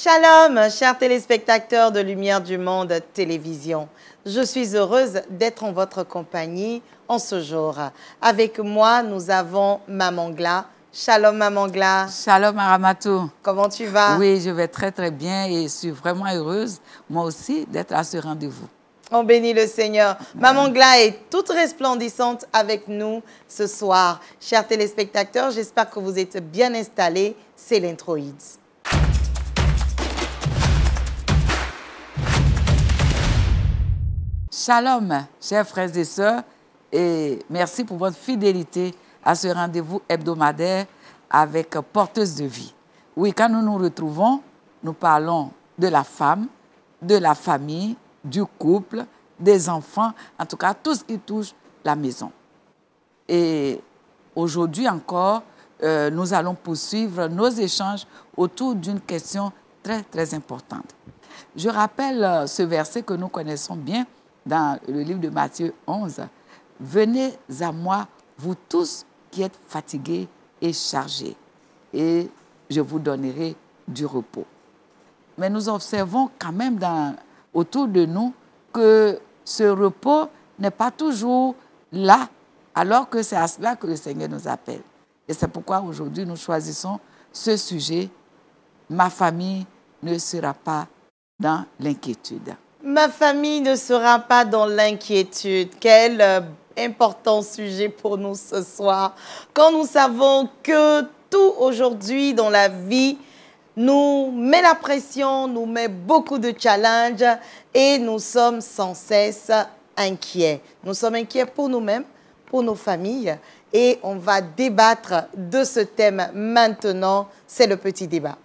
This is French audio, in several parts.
Shalom, chers téléspectateurs de Lumière du Monde Télévision. Je suis heureuse d'être en votre compagnie en ce jour. Avec moi, nous avons Maman Gla. Shalom, Maman Gla. Shalom, Aramatou. Comment tu vas? Oui, je vais très, très bien et je suis vraiment heureuse, moi aussi, d'être à ce rendez-vous. On bénit le Seigneur. Maman Gla est toute resplendissante avec nous ce soir. Chers téléspectateurs, j'espère que vous êtes bien installés. C'est l'introïde. Shalom, chers frères et sœurs, et merci pour votre fidélité à ce rendez-vous hebdomadaire avec Porteuse de vie. Oui, quand nous nous retrouvons, nous parlons de la femme, de la famille, du couple, des enfants, en tout cas tout ce qui touche la maison. Et aujourd'hui encore, nous allons poursuivre nos échanges autour d'une question très, très importante. Je rappelle ce verset que nous connaissons bien dans le livre de Matthieu 11. « Venez à moi, vous tous qui êtes fatigués et chargés, et je vous donnerai du repos. » Mais nous observons quand même autour de nous que ce repos n'est pas toujours là, alors que c'est à cela que le Seigneur nous appelle. Et c'est pourquoi aujourd'hui nous choisissons ce sujet. Ma famille ne sera pas dans l'inquiétude. Ma famille ne sera pas dans l'inquiétude. Quel important sujet pour nous ce soir. Quand nous savons que tout aujourd'hui dans la vie nous met la pression, nous met beaucoup de challenges et nous sommes sans cesse inquiets. Nous sommes inquiets pour nous-mêmes, pour nos familles et on va débattre de ce thème maintenant. C'est le petit débat.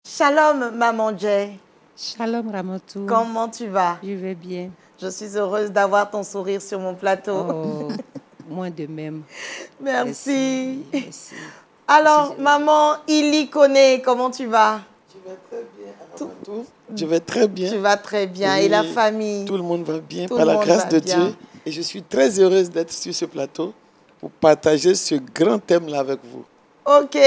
Shalom, Maman Jay. Shalom, Ramatou. Comment tu vas? Je vais bien. Je suis heureuse d'avoir ton sourire sur mon plateau. Oh, moi de même. Merci. Merci. Alors, maman Ili Koné, comment tu vas? Je vais très bien, Ramatou. Je vais très bien. Tu vas très bien. Et la famille? Tout le monde va bien, par la grâce de Dieu. Et je suis très heureuse d'être sur ce plateau pour partager ce grand thème-là avec vous. OK.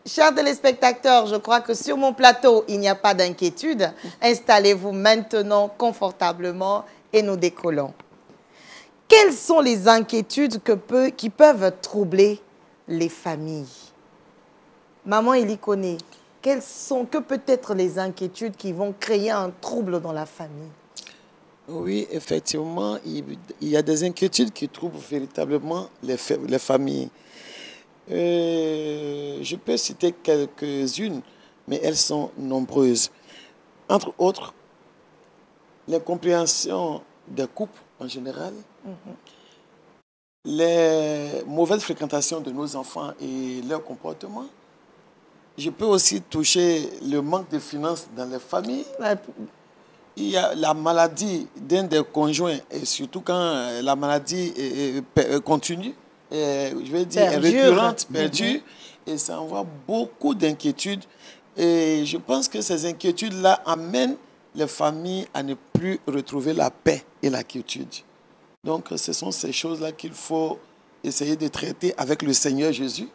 Chers téléspectateurs, je crois que sur mon plateau, il n'y a pas d'inquiétude. Installez-vous maintenant confortablement et nous décollons. Quelles sont les inquiétudes qui peuvent troubler les familles? Maman Elikone, que peut être les inquiétudes qui vont créer un trouble dans la famille? Oui, effectivement, il y a des inquiétudes qui troublent véritablement les familles. Je peux citer quelques-unes, mais elles sont nombreuses. Entre autres, l'incompréhension des couples en général, les mauvaises fréquentations de nos enfants et leur comportement. Je peux aussi toucher le manque de finances dans les familles. Il y a la maladie d'un des conjoints, et surtout quand la maladie continue. Je vais dire récurrente, perdue, et ça envoie beaucoup d'inquiétudes. Et je pense que ces inquiétudes-là amènent les familles à ne plus retrouver la paix et la quiétude. Donc, ce sont ces choses-là qu'il faut essayer de traiter avec le Seigneur Jésus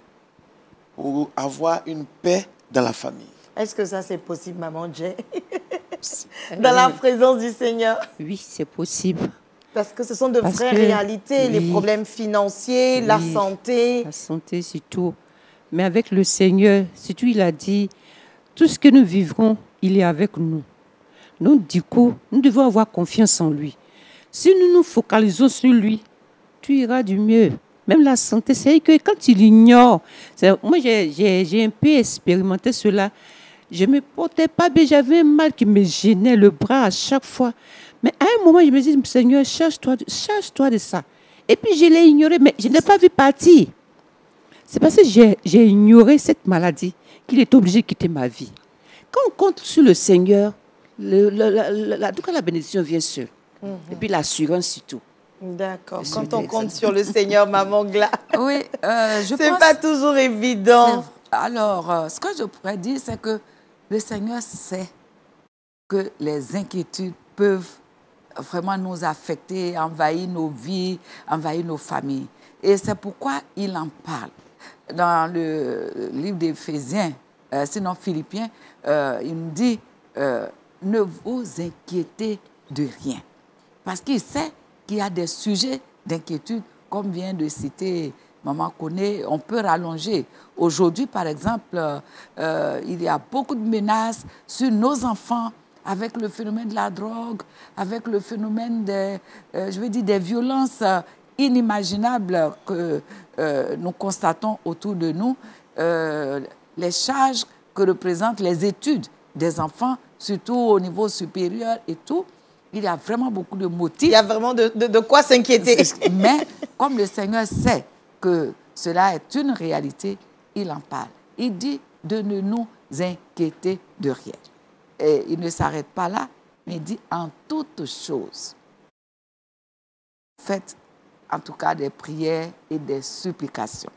pour avoir une paix dans la famille. Est-ce que ça, c'est possible, Maman Jay? Dans la présence du Seigneur? Oui, c'est possible. Parce que ce sont de vraies réalités, les problèmes financiers, la santé. La santé, c'est tout. Mais avec le Seigneur, surtout, il a dit, tout ce que nous vivrons, il est avec nous. Donc, du coup, nous devons avoir confiance en lui. Si nous nous focalisons sur lui, tu iras du mieux. Même la santé, c'est que quand tu l'ignores, moi, j'ai un peu expérimenté cela. Je ne me portais pas bien, j'avais un mal qui me gênait le bras à chaque fois. Mais à un moment, je me dis, Seigneur, charge-toi de ça. Et puis, je l'ai ignoré, mais je ne l'ai pas vu partir. C'est parce que j'ai ignoré cette maladie qu'il est obligé de quitter ma vie. Quand on compte sur le Seigneur, la bénédiction vient seule. Et puis l'assurance surtout. D'accord. Quand on compte sur le Seigneur, Maman Gla, oui, je c'est pense... pas toujours évident. Alors, ce que je pourrais dire, c'est que le Seigneur sait que les inquiétudes peuvent vraiment nous affecter, envahir nos vies, envahir nos familles. Et c'est pourquoi il en parle. Dans le livre d'Éphésiens, sinon Philippiens, il nous dit ne vous inquiétez de rien. Parce qu'il sait qu'il y a des sujets d'inquiétude, comme vient de citer Maman Koné, on peut rallonger. Aujourd'hui, par exemple, il y a beaucoup de menaces sur nos enfants avec le phénomène de la drogue, avec le phénomène des violences inimaginables que nous constatons autour de nous, les charges que représentent les études des enfants, surtout au niveau supérieur et tout. Il y a vraiment beaucoup de motifs. Il y a vraiment de quoi s'inquiéter. Mais comme le Seigneur sait que cela est une réalité, il en parle. Il dit de ne nous inquiéter de rien. Et il ne s'arrête pas là, mais il dit en toutes choses. Faites en tout cas des prières et des supplications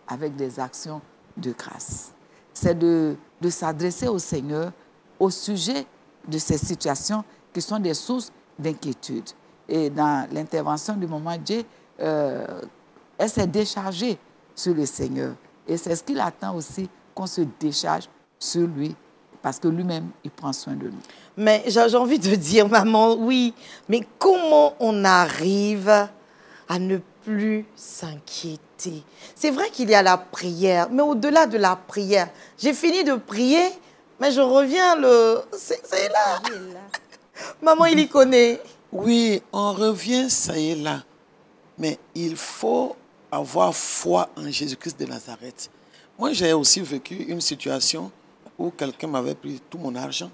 avec des actions de grâce. C'est de s'adresser au Seigneur au sujet de ces situations qui sont des sources d'inquiétude. Et dans l'intervention du moment Dieu, elle s'est déchargée sur le Seigneur. Et c'est ce qu'il attend aussi, qu'on se décharge sur lui, parce que lui-même, il prend soin de nous. Mais j'ai envie de dire, maman, oui, mais comment on arrive à ne plus s'inquiéter? C'est vrai qu'il y a la prière, mais au-delà de la prière, j'ai fini de prier, mais je reviens, c'est là. Maman, il y connaît. Oui, on revient, ça y est là. Mais il faut avoir foi en Jésus-Christ de Nazareth. Moi, j'ai aussi vécu une situation où quelqu'un m'avait pris tout mon argent.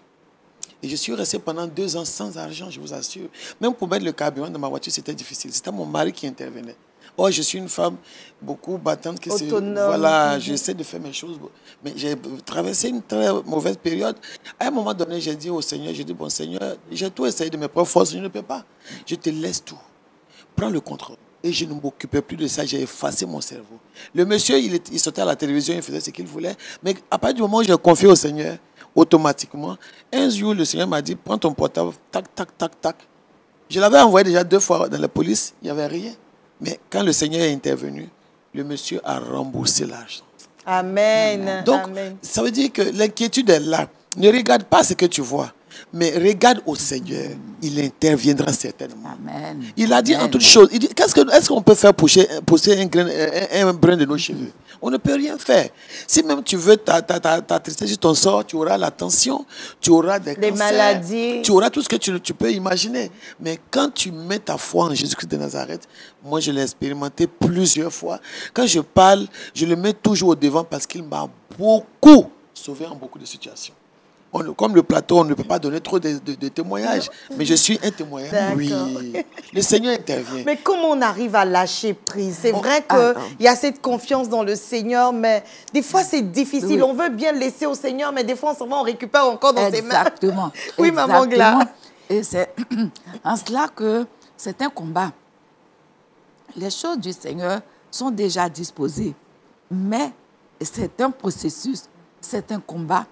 Et je suis resté pendant 2 ans sans argent, je vous assure. Même pour mettre le carburant dans ma voiture, c'était difficile. C'était mon mari qui intervenait. Oh, je suis une femme beaucoup battante. Autonome. Voilà, j'essaie de faire mes choses. Mais j'ai traversé une très mauvaise période. À un moment donné, j'ai dit au Seigneur, j'ai dit, bon Seigneur, j'ai tout essayé de mes propres forces, je ne peux pas. Je te laisse tout. Prends le contrôle. Et je ne m'occupais plus de ça, j'ai effacé mon cerveau. Le monsieur, il sortait à la télévision, il faisait ce qu'il voulait. Mais à partir du moment où j'ai confié au Seigneur, automatiquement, un jour, le Seigneur m'a dit, prends ton portable, tac, tac, tac, tac. Je l'avais envoyé déjà 2 fois dans la police, il n'y avait rien. Mais quand le Seigneur est intervenu, le monsieur a remboursé l'argent. Amen. Donc, Amen. ça veut dire que l'inquiétude est là. Ne regarde pas ce que tu vois, mais regarde au Seigneur. Il interviendra certainement. Amen. Il a dit Amen. en toutes choses, il dit, est-ce qu'on peut faire pousser un brin de nos cheveux? On ne peut rien faire. Si même tu veux t'attrister sur ton sort, tu auras la tension, tu auras des cancers, maladies. tu auras tout ce que tu peux imaginer. Mais quand tu mets ta foi en Jésus-Christ de Nazareth, moi je l'ai expérimenté plusieurs fois. Quand je parle, je le mets toujours au devant parce qu'il m'a beaucoup sauvé en beaucoup de situations. Comme le plateau, on ne peut pas donner trop de témoignages, mais je suis un témoignage. Oui, le Seigneur intervient. Mais comment on arrive à lâcher prise? C'est vrai qu'il y a cette confiance dans le Seigneur, mais des fois c'est difficile. Oui. On veut bien laisser au Seigneur, mais des fois on récupère encore dans ses mains. Exactement. Oui, maman Gla. Et c'est en cela que c'est un combat. Les choses du Seigneur sont déjà disposées, mais c'est un processus, c'est un combat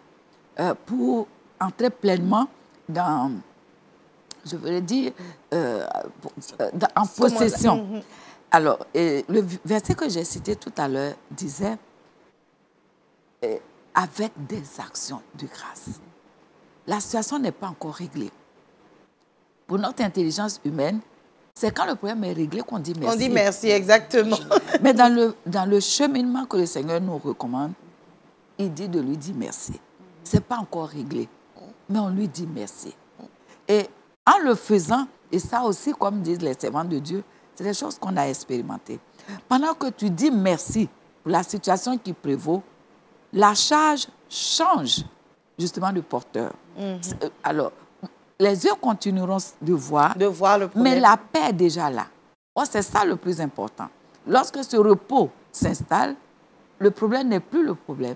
pour entrer pleinement dans, je voulais dire, en possession. Alors, le verset que j'ai cité tout à l'heure disait avec des actions de grâce. La situation n'est pas encore réglée. Pour notre intelligence humaine, c'est quand le problème est réglé qu'on dit merci. On dit merci, exactement. Mais dans le cheminement que le Seigneur nous recommande, il dit de lui dire merci. Ce n'est pas encore réglé, mais on lui dit merci. Et en le faisant, et ça aussi, comme disent les servants de Dieu, c'est des choses qu'on a expérimentées. Pendant que tu dis merci pour la situation qui prévaut, la charge change justement de porteur. Alors, les yeux continueront de voir le problème. Mais la paix est déjà là. Oh, c'est ça le plus important. Lorsque ce repos s'installe, le problème n'est plus le problème,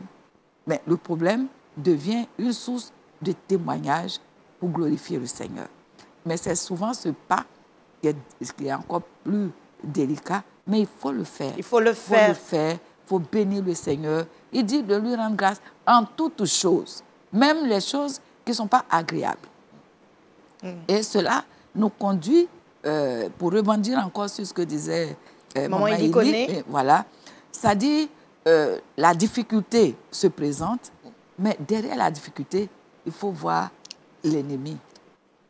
mais le problème devient une source de témoignage pour glorifier le Seigneur. Mais c'est souvent ce pas qui est encore plus délicat, mais il faut le faire. Il faut le faire. Il faut bénir le Seigneur. Il dit de lui rendre grâce en toutes choses, même les choses qui ne sont pas agréables. Et cela nous conduit, pour rebondir encore sur ce que disait Maman Eddy connaît. Voilà. C'est-à-dire, la difficulté se présente, mais derrière la difficulté, il faut voir l'ennemi.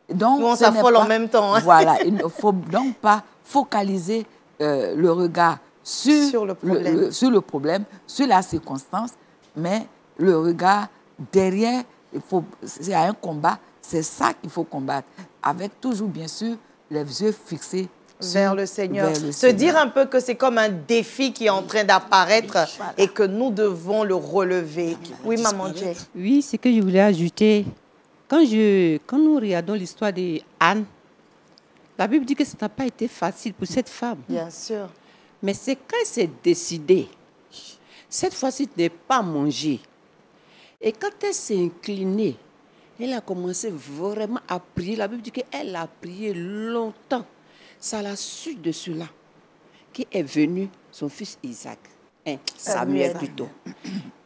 Donc, on s'affole en même temps. Hein. Voilà, il ne faut donc pas focaliser le regard sur le problème, sur la circonstance, mais le regard derrière, c'est un combat, c'est ça qu'il faut combattre, avec toujours, bien sûr, les yeux fixés vers le Seigneur. Se dire un peu que c'est comme un défi qui est en train d'apparaître et que nous devons le relever. Oui, Maman Jay. Oui, ce que je voulais ajouter. Quand nous regardons l'histoire d'Anne, la Bible dit que ça n'a pas été facile pour cette femme. Bien sûr. Mais c'est quand elle s'est décidée, cette fois-ci, de ne pas manger. Et quand elle s'est inclinée, elle a commencé vraiment à prier. La Bible dit qu'elle a prié longtemps. C'est à la suite de cela qu'est venu son fils Isaac, Samuel plutôt.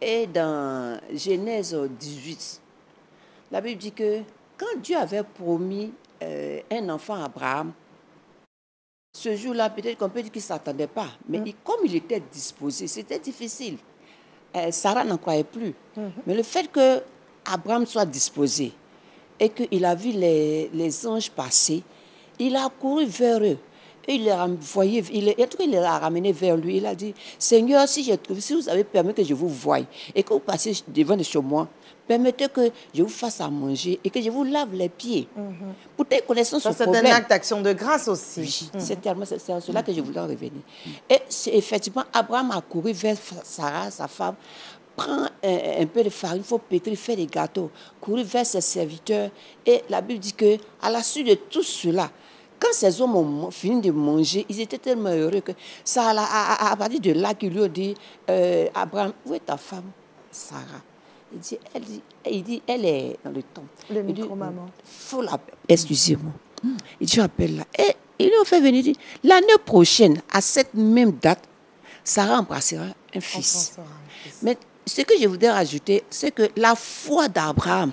Et dans Genèse 18, la Bible dit que quand Dieu avait promis un enfant à Abraham, ce jour-là, peut-être qu'on peut dire qu'il ne s'attendait pas. Mais comme il était disposé, c'était difficile. Sarah n'en croyait plus. Mais le fait qu'Abraham soit disposé et qu'il a vu les anges passer, il a couru vers eux. Et il les a ramenés vers lui. Il a dit, Seigneur, si vous avez permis que je vous voie et que vous passiez devant chez moi, permettez que je vous fasse à manger et que je vous lave les pieds. Pour tes connaissances au problème. C'est un acte d'action de grâce aussi. Oui, c'est à cela que je voulais en revenir. Et effectivement, Abraham a couru vers Sarah, sa femme, prend un peu de farine, il faut pétrir, faire des gâteaux, courir vers ses serviteurs. Et la Bible dit qu'à la suite de tout cela, quand ces hommes ont fini de manger, ils étaient tellement heureux que ça à partir de là qu'il lui a dit, Abraham, où est ta femme, Sarah? Il dit, elle est dans le temple. Le micro, maman. Faut l'appeler. Excusez-moi. Il dit, appelle-la. Et ils lui ont fait venir dire, l'année prochaine, à cette même date, Sarah embrassera un fils. Mais ce que je voudrais rajouter, c'est que la foi d'Abraham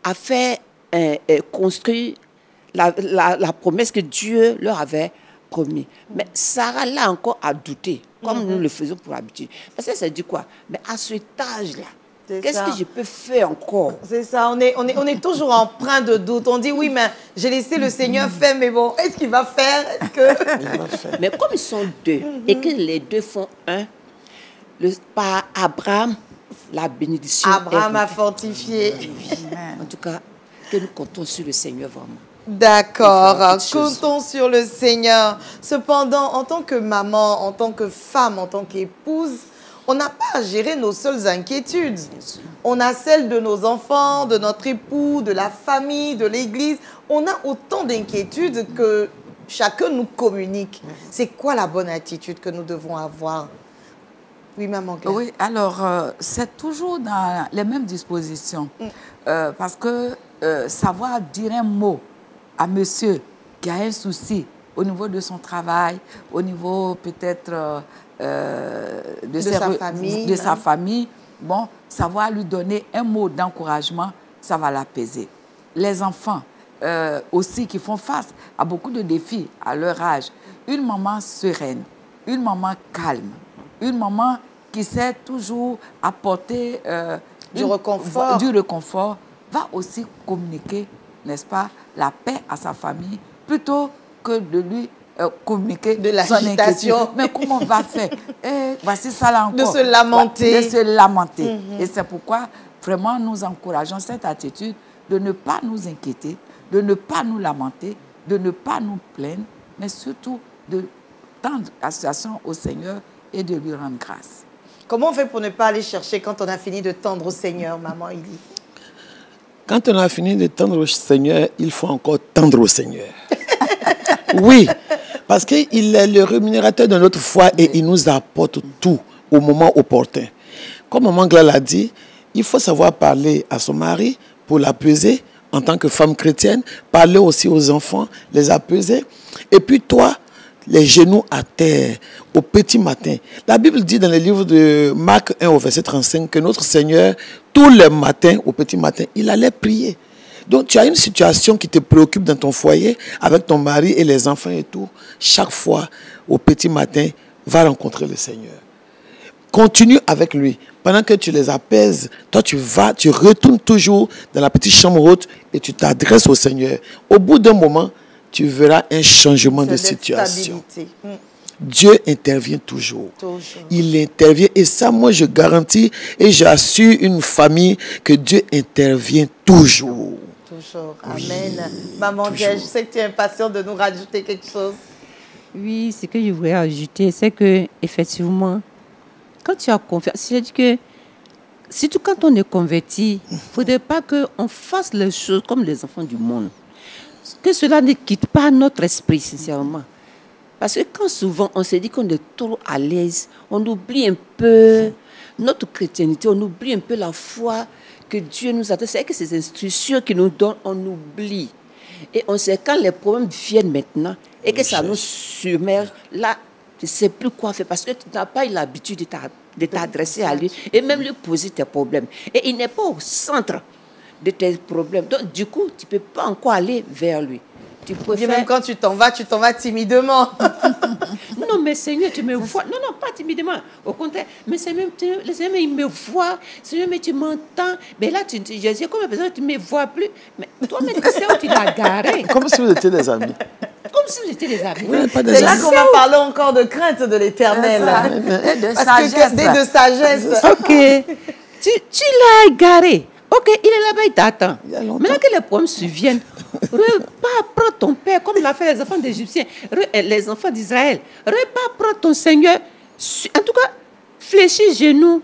a fait construire la promesse que Dieu leur avait promis. Mais Sarah, là encore, a douté, comme nous le faisons pour l'habitude. Parce que ça dit quoi? Mais à cet âge-là, qu'est-ce que je peux faire encore? C'est ça, on est toujours empreint de doute. On dit, oui, mais j'ai laissé le Seigneur faire, mais bon, est-ce qu'il va faire? Mais comme ils sont deux, et que les deux font un, par Abraham, la bénédiction. Abraham a fortifié. En tout cas, que nous comptons sur le Seigneur vraiment. D'accord, comptons sur le Seigneur. Cependant, en tant que maman, en tant que femme, en tant qu'épouse, on n'a pas à gérer nos seules inquiétudes. On a celles de nos enfants, de notre époux, de la famille, de l'église. On a autant d'inquiétudes que chacun nous communique. C'est quoi la bonne attitude que nous devons avoir? Oui, maman Claire. Oui, alors, c'est toujours dans les mêmes dispositions. Parce que savoir dire un mot à monsieur qui a un souci au niveau de son travail, au niveau peut-être de sa famille, bon, savoir lui donner un mot d'encouragement, ça va l'apaiser. Les enfants aussi qui font face à beaucoup de défis à leur âge, une maman sereine, une maman calme, une maman qui sait toujours apporter du réconfort, va aussi communiquer, n'est-ce pas, la paix à sa famille, plutôt que de lui communiquer de son inquiétude. Mais comment on va faire? Et voici ça là encore. De se lamenter. De se lamenter. Et c'est pourquoi, vraiment, nous encourageons cette attitude de ne pas nous inquiéter, de ne pas nous lamenter, de ne pas nous plaindre, mais surtout de tendre la situation au Seigneur et de lui rendre grâce. Comment on fait pour ne pas aller chercher quand on a fini de tendre au Seigneur, maman Eddy? Quand on a fini de tendre au Seigneur, il faut encore tendre au Seigneur. Oui, parce qu'il est le rémunérateur de notre foi et il nous apporte tout au moment opportun. Comme maman Gla l'a dit, il faut savoir parler à son mari pour l'apaiser en tant que femme chrétienne, parler aussi aux enfants, les apaiser. Et puis toi, les genoux à terre, au petit matin. La Bible dit dans le livre de Marc 1 au verset 35 que notre Seigneur, tous les matins, au petit matin, il allait prier. Donc, tu as une situation qui te préoccupe dans ton foyer, avec ton mari et les enfants et tout. Chaque fois, au petit matin, va rencontrer le Seigneur. Continue avec lui. Pendant que tu les apaises, toi, tu retournes toujours dans la petite chambre haute et tu t'adresses au Seigneur. Au bout d'un moment, tu verras un changement de situation. Dieu intervient toujours. Il intervient. Et ça, moi, je garantis et j'assure une famille que Dieu intervient toujours. Toujours. Amen. Maman Dieu, je sais que tu es impatiente de nous rajouter quelque chose. Oui, ce que je voulais ajouter, c'est que effectivement, quand tu as confiance, c'est-à-dire que, surtout quand on est converti, il ne faudrait pas qu'on fasse les choses comme les enfants du monde. Que cela ne quitte pas notre esprit, sincèrement. Parce que quand souvent on se dit qu'on est trop à l'aise, on oublie un peu notre chrétienté, on oublie un peu la foi que Dieu nous a donnée. C'est que ces instructions qu'il nous donne, on oublie. Et on sait quand les problèmes viennent maintenant et que ça nous submerge, là, tu ne sais plus quoi faire parce que tu n'as pas eu l'habitude de t'adresser à lui et même lui poser tes problèmes. Et il n'est pas au centre de tes problèmes. Donc, du coup, tu ne peux pas encore aller vers lui. Tu préfères... Même quand tu t'en vas timidement. Non, mais Seigneur, tu me vois. Non, non, pas timidement. Au contraire. Mais Seigneur, le Seigneur, il me voit. Seigneur, mais tu m'entends. Mais là, je dis, comme besoin, tu ne me vois plus. Mais toi-même, tu sais où tu l'as garé. Comme si vous étiez des amis. Comme si vous étiez des amis. C'est là qu'on va parler encore de crainte de l'Éternel. Et de sagesse. De sagesse. Ok. Tu l'as garé. Ok, il est là-bas, il t'attend. Maintenant que les problèmes surviennent, pas prendre ton père comme l'a fait les enfants d'Égyptiens, les enfants d'Israël. Pas prendre ton Seigneur. En tout cas, fléchis genoux.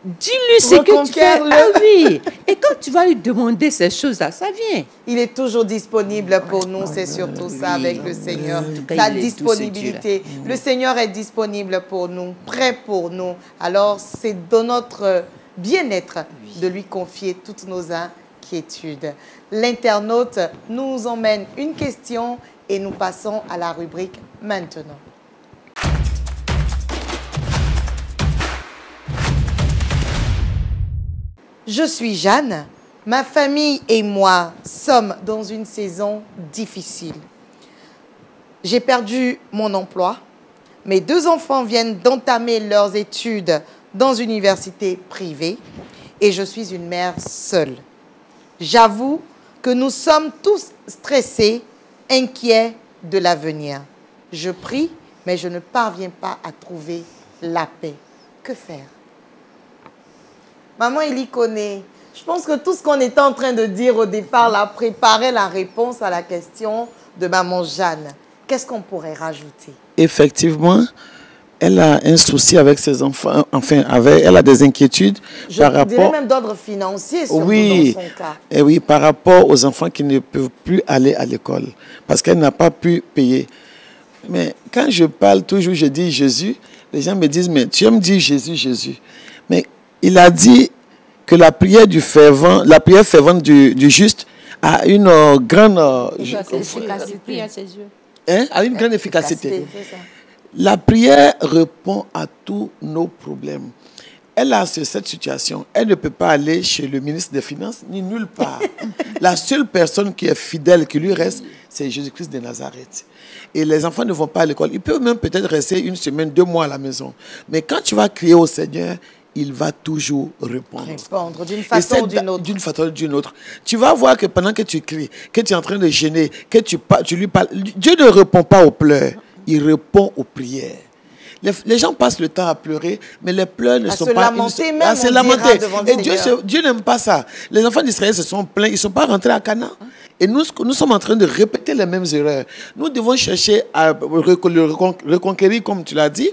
Dis-lui ce que tu fais. Ah oui. Et quand tu vas lui demander ces choses-là, ça vient. Il est toujours disponible pour nous, c'est surtout ça avec le Seigneur. Sa disponibilité. Le Seigneur est disponible pour nous, prêt pour nous. Alors, c'est dans notre bien-être de lui confier toutes nos inquiétudes. L'internaute nous emmène une question et nous passons à la rubrique maintenant. Je suis Jeanne. Ma famille et moi sommes dans une saison difficile. J'ai perdu mon emploi. Mes 2 enfants viennent d'entamer leurs études dans une université privée et je suis une mère seule. J'avoue que nous sommes tous stressés, inquiets de l'avenir. Je prie, mais je ne parviens pas à trouver la paix. Que faire? Maman, il y connaît. Je pense que tout ce qu'on était en train de dire au départ, là, préparait la réponse à la question de maman Jeanne. Qu'est-ce qu'on pourrait rajouter? Effectivement, elle a un souci avec ses enfants, enfin, elle a des inquiétudes par rapport... Je dirais même d'ordre financier, surtout oui, dans son cas. Et oui, par rapport aux enfants qui ne peuvent plus aller à l'école, parce qu'elle n'a pas pu payer. Mais quand je parle toujours, je dis Jésus, les gens me disent, mais tu aimes dire Jésus, Jésus. Mais il a dit que la prière fervente du juste a une grande... efficacité à ses yeux. A une grande efficacité. La prière répond à tous nos problèmes. Elle a cette situation. Elle ne peut pas aller chez le ministre des Finances, ni nulle part. La seule personne qui est fidèle, qui lui reste, c'est Jésus-Christ de Nazareth. Et les enfants ne vont pas à l'école. Ils peuvent même peut-être rester 1 semaine, 2 mois à la maison. Mais quand tu vas crier au Seigneur, il va toujours répondre. Répondre d'une façon ou d'une autre. D'une façon ou d'une autre. Tu vas voir que pendant que tu cries, que tu es en train de gêner, que tu lui parles, Dieu ne répond pas aux pleurs. Il répond aux prières. Les gens passent le temps à pleurer, mais les pleurs ne sont pas... À se lamenter. Et Dieu n'aime pas ça. Les enfants d'Israël se sont plaints, ils ne sont pas rentrés à Canaan. Et nous sommes en train de répéter les mêmes erreurs. Nous devons chercher à reconquérir, comme tu l'as dit,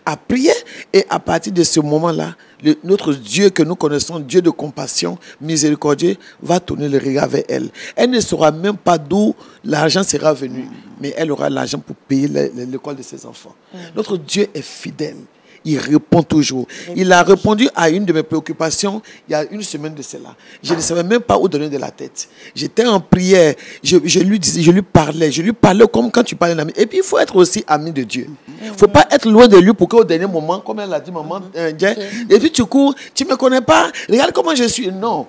à prier. Et à partir de ce moment-là, notre Dieu que nous connaissons, Dieu de compassion, miséricordieux, va tourner le regard vers elle. Elle ne saura même pas d'où l'argent sera venu, mais elle aura l'argent pour payer l'école de ses enfants. Notre Dieu est fidèle. Il répond toujours. Il a répondu à une de mes préoccupations il y a 1 semaine de cela. Je ne savais même pas où donner de la tête. J'étais en prière. Je lui parlais comme quand tu parles d'un ami. Et puis, il faut être aussi ami de Dieu. Il ne faut pas être loin de lui pour qu'au dernier moment, comme elle l'a dit, maman, et puis tu cours, tu ne me connais pas, regarde comment je suis. Non.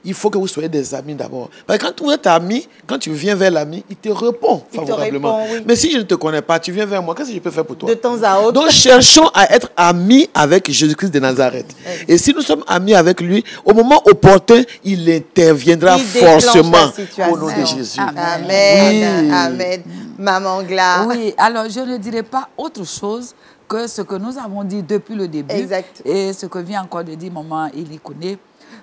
il faut que vous soyez des amis d'abord. Parce que quand vous êtes amis, quand tu viens vers l'ami, il te répond favorablement. Oui. Mais si je ne te connais pas, tu viens vers moi, qu'est-ce que je peux faire pour toi? De temps à autre. Donc, cherchons à être amis avec Jésus-Christ de Nazareth. Et si nous sommes amis avec lui, au moment opportun, il interviendra forcément au nom de Jésus. Amen. Oui. Amen. Maman Gla. Oui, alors je ne dirais pas autre chose que ce que nous avons dit depuis le début. Exact. Et ce que vient encore de dire maman Ilikone.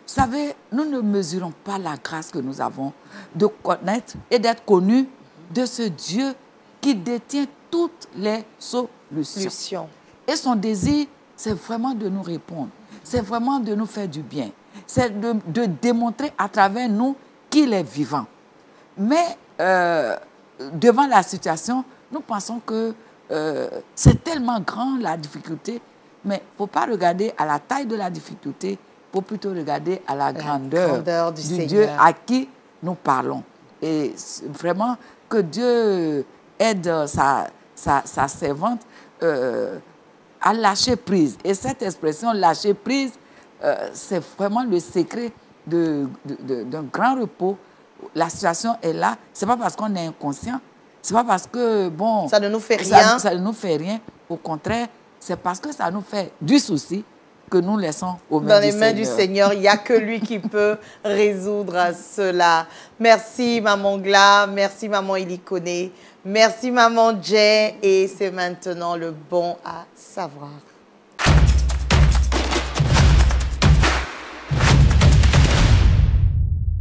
Vous savez, nous ne mesurons pas la grâce que nous avons de connaître et d'être connus de ce Dieu qui détient toutes les solutions. Et son désir, c'est vraiment de nous répondre. C'est vraiment de nous faire du bien. C'est de démontrer à travers nous qu'il est vivant. Mais devant la situation, nous pensons que c'est tellement grand la difficulté, mais il ne faut pas regarder à la taille de la difficulté, il faut plutôt regarder à la grandeur du Dieu à qui nous parlons. Et vraiment, que Dieu aide sa servante à lâcher prise. Et cette expression, lâcher prise, c'est vraiment le secret d'un grand repos. La situation est là. Ce n'est pas parce qu'on est inconscient. Ce n'est pas parce que, bon... Ça ne nous fait rien. Ça ne nous fait rien. Au contraire, c'est parce que ça nous fait du souci que nous laissons aux mains du Seigneur. Dans les mains du Seigneur, il n'y a que lui qui peut résoudre cela. Merci, Maman Gla. Merci, Maman Ilikone. Merci, Maman Jay. Et c'est maintenant le bon à savoir.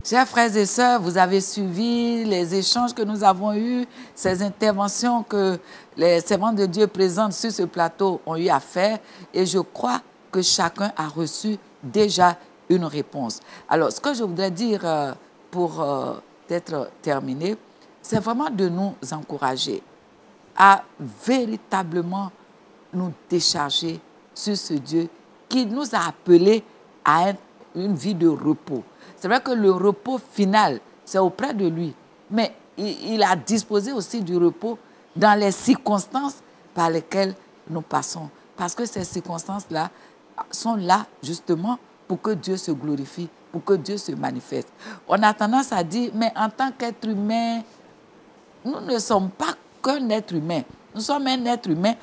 Chers frères et sœurs, vous avez suivi les échanges que nous avons eus, ces interventions que les servants de Dieu présents sur ce plateau ont eu à faire. Et je crois que chacun a reçu déjà une réponse. Alors, ce que je voudrais dire pour être terminé, c'est vraiment de nous encourager à véritablement nous décharger sur ce Dieu qui nous a appelés à une vie de repos. C'est vrai que le repos final, c'est auprès de lui. Mais il a disposé aussi du repos dans les circonstances par lesquelles nous passons. Parce que ces circonstances-là sont là justement pour que Dieu se glorifie, pour que Dieu se manifeste. On a tendance à dire, mais en tant qu'être humain, nous ne sommes pas qu'un être humain. Nous sommes un être humain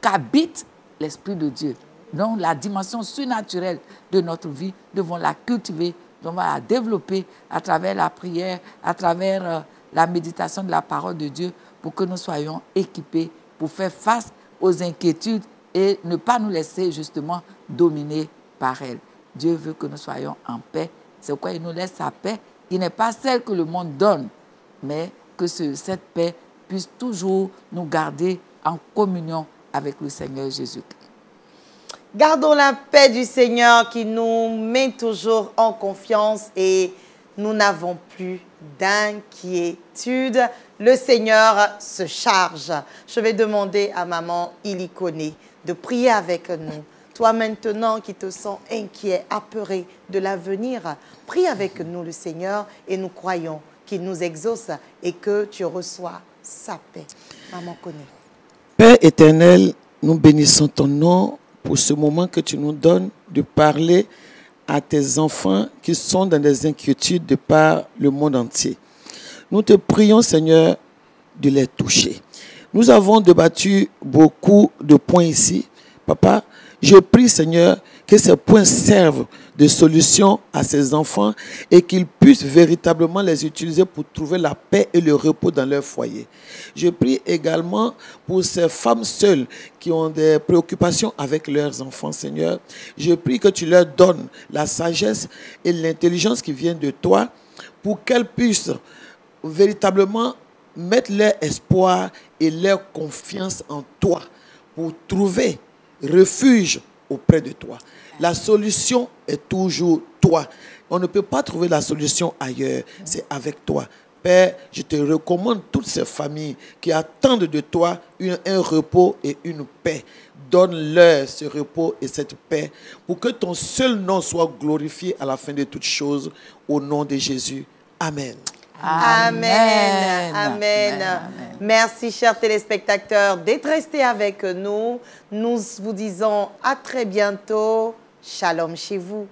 qu'habite l'Esprit de Dieu. Donc la dimension surnaturelle de notre vie, nous devons la cultiver, nous devons la développer à travers la prière, à travers la méditation de la parole de Dieu, pour que nous soyons équipés pour faire face aux inquiétudes et ne pas nous laisser justement dominer par elles. Dieu veut que nous soyons en paix. C'est pourquoi il nous laisse sa paix, qui n'est pas celle que le monde donne, mais que cette paix puisse toujours nous garder en communion avec le Seigneur Jésus-Christ. Gardons la paix du Seigneur qui nous met toujours en confiance et nous n'avons plus d'inquiétude. Le Seigneur se charge. Je vais demander à Maman Ilikone de prier avec nous. Toi maintenant qui te sens inquiet, apeuré de l'avenir, prie avec nous le Seigneur et nous croyons qu'il nous exauce et que tu reçois sa paix. Maman Kone. Père éternel, nous bénissons ton nom pour ce moment que tu nous donnes de parler à tes enfants qui sont dans des inquiétudes de par le monde entier. Nous te prions, Seigneur, de les toucher. Nous avons débattu beaucoup de points ici. Papa, je prie, Seigneur, que ces points servent de solution à ces enfants et qu'ils puissent véritablement les utiliser pour trouver la paix et le repos dans leur foyer. Je prie également pour ces femmes seules qui ont des préoccupations avec leurs enfants, Seigneur. Je prie que tu leur donnes la sagesse et l'intelligence qui viennent de toi pour qu'elles puissent véritablement mettre leur espoir et leur confiance en toi pour trouver refuge auprès de toi. La solution est toujours toi. On ne peut pas trouver la solution ailleurs. C'est avec toi. Père, je te recommande toutes ces familles qui attendent de toi un repos et une paix. Donne-leur ce repos et cette paix pour que ton seul nom soit glorifié à la fin de toutes choses. Au nom de Jésus. Amen. Amen. Amen. Amen. Merci, chers téléspectateurs, d'être restés avec nous. Nous vous disons à très bientôt. Shalom chez vous.